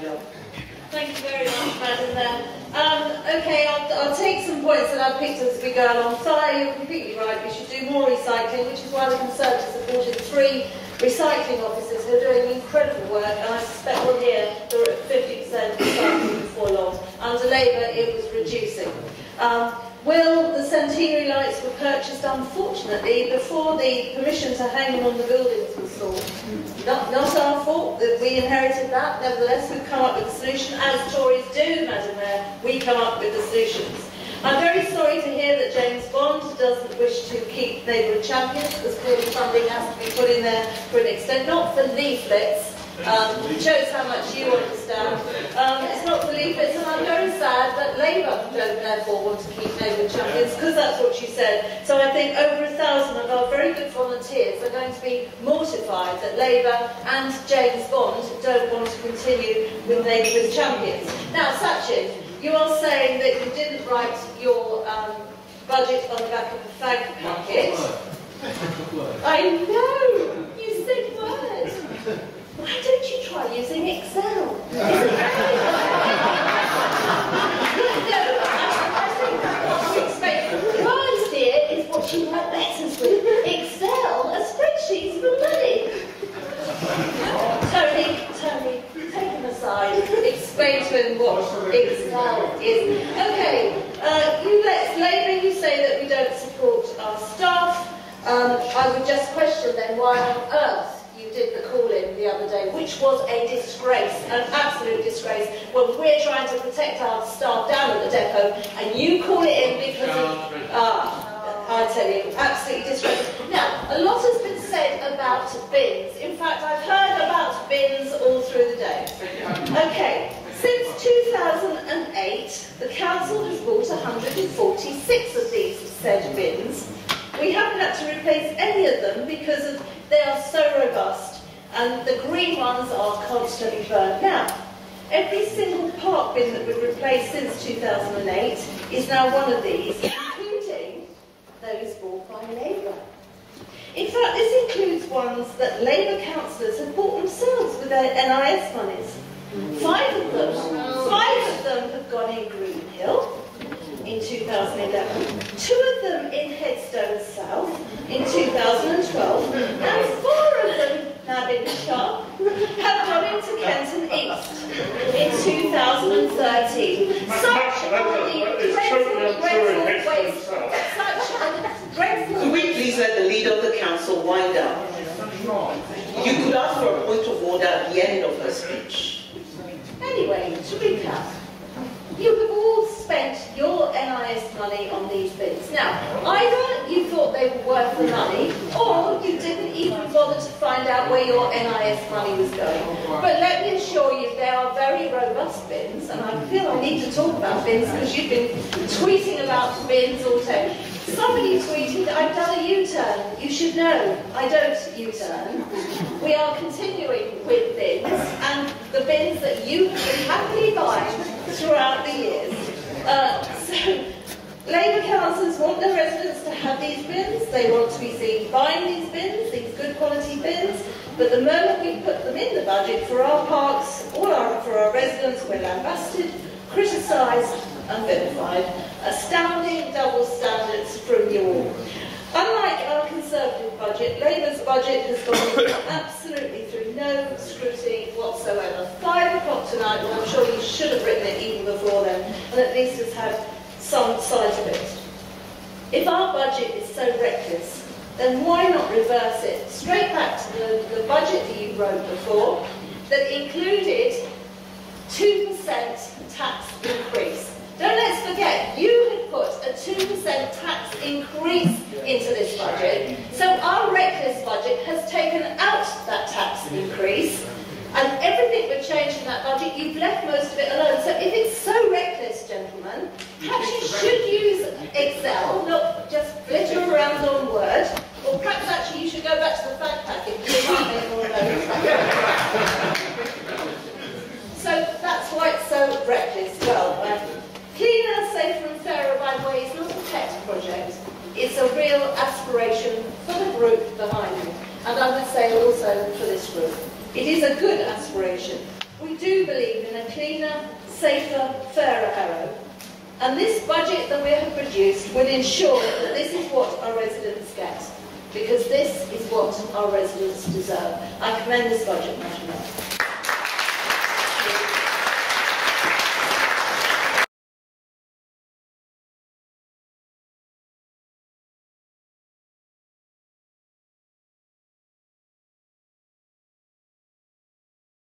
wind up. Thank you very much, Madam Mayor. Okay, I'll take some points that I've picked as we go along. So you're completely right, we should do more recycling, which is why the Conservatives supported 3 recycling officers who are doing incredible work, and I suspect we'll hear they're at 50% recycling before long. Under Labour, it was reducing. Will, the centenary lights were purchased, unfortunately, before the permission to hang them on the buildings was sought. Not our fault that we inherited that. Nevertheless, we've come up with a solution, as Tories do, Madam Mayor. We come up with the solutions. I'm very sorry to hear that James Bond doesn't wish to keep neighbourhood champions, because clearly funding has to be put in there for an extent, not for leaflets. Shows how much you understand. It's not for leaflets, and I'm very sad that Labour don't therefore want to keep neighbourhood champions, because that's what you said. So I think over 1,000 of our very good volunteers are going to be mortified that Labour and James Bond don't want to continue with neighbourhood champions. Now, Sachin, you are saying that you didn't write your budget on the back of the fag packet. I know! You said words! Why don't you try using Excel? No, I think that's what you expect. Words, dear, is what you write letters with. Excel are spreadsheets for money. Tony, take him aside. Explain to him what Excel is. Okay, Labour, you say that we don't support our staff. I would just question then why on earth you did the call-in the other day, which was a disgrace, an absolute disgrace, when we're trying to protect our staff down at the depot, and you call it in because I tell you, absolutely disgraceful. Now, a lot has been said about bins. In fact, I've heard about bins all through the day. Okay, since 2008, the council has bought 146 of these said bins. We haven't had to replace any of them because they are so robust, and the green ones are constantly burned. Now, every single park bin that we've replaced since 2008 is now one of these, including those bought by Labour. In fact, this includes ones that Labour councillors have bought themselves with their NIS monies. 5 of them have gone in Greenhill in 2011, 2 of them in Headstone South in 2012, and 4 of them, Nabin Sharp, have gone into Kenton East in 2013. Such Could we please let the leader of the council wind up? You could ask for a point of order at the end of her speech. Anyway, to recap, you have all spent your NIS money on these bins. Now, either you thought they were worth the money, or you didn't even bother to find out where your NIS money was going. But let me assure you, they are very robust bins, and I feel I need to talk about bins because you've been tweeting about bins all day. Somebody tweeted, I've done a U-turn. You should know, I don't U-turn. We are continuing with bins, and the bins that you have been happily buying throughout the years. So, Labour councillors want their residents to have these bins. They want to be seen buying these bins, these good quality bins. But the moment we put them in the budget for our parks, for our residents, we're lambasted, criticised and vilified. Astounding double standards from you all. Unlike our Conservative budget, Labour's budget has gone absolutely through no scrutiny whatsoever. 5 o'clock tonight, and I'm sure you should have written it even before then, and at least has had some sight of it. If our budget is so reckless, then why not reverse it straight back to the budget that you wrote before, that included 2% tax increase. Don't let's forget, you had put a 2% tax increase into this budget, so our reckless budget has taken out that tax increase, and everything we've changed in that budget, you've left most of it alone. So if it's so reckless, gentlemen, perhaps you should use Excel, not just flitter around on Word, or perhaps actually you should go back to the fact packet and do more of those. So that's why it's so reckless. Well, cleaner, safer and fairer by way is not a pet project. It's a real aspiration for the group behind me, and I would say also for this group. It is a good aspiration. We do believe in a cleaner, safer, fairer Harrow. And this budget that we have produced will ensure that this is what our residents get, because this is what our residents deserve. I commend this budget, Madam Mayor.